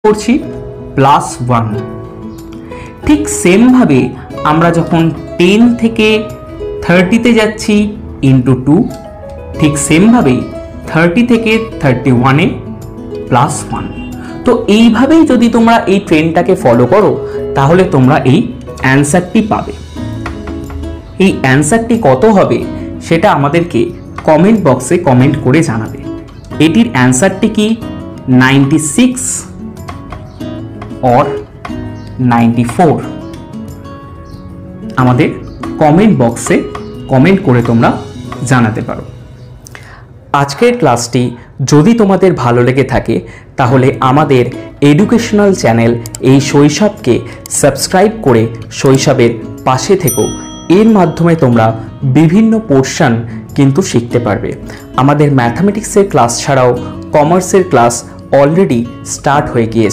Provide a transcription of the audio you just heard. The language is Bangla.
করছি +1। ঠিক সেমভাবে আমরা যখন 10 থেকে 30-তে যাচ্ছি *2, ঠিক সেমভাবেই 30 থেকে 31-এ +1। তো এইভাবেই যদি তোমরা এই ট্রেনটাকে ফলো করো তাহলে তোমরা এই অ্যান্সারটি পাবে। এই অ্যান্সারটি কত হবে সেটা আমাদেরকে কমেন্ট বক্সে কমেন্ট করে জানাবে। এটির অ্যান্সারটি কি 96 অর 94? আমাদের কমেন্ট বক্সে কমেন্ট করে তোমরা জানাতে পারো। আজকের ক্লাসটি যদি তোমাদের ভালো লেগে থাকে তাহলে আমাদের এডুকেশনাল চ্যানেল এই শৈশবকে সাবস্ক্রাইব করে শৈশবের পাশে থেকো। এর মাধ্যমে তোমরা বিভিন্ন পোর্শন কিন্তু শিখতে পারবে। আমাদের ম্যাথামেটিক্সের ক্লাস ছাড়াও কমার্সের ক্লাস অলরেডি স্টার্ট হয়ে গিয়েছে।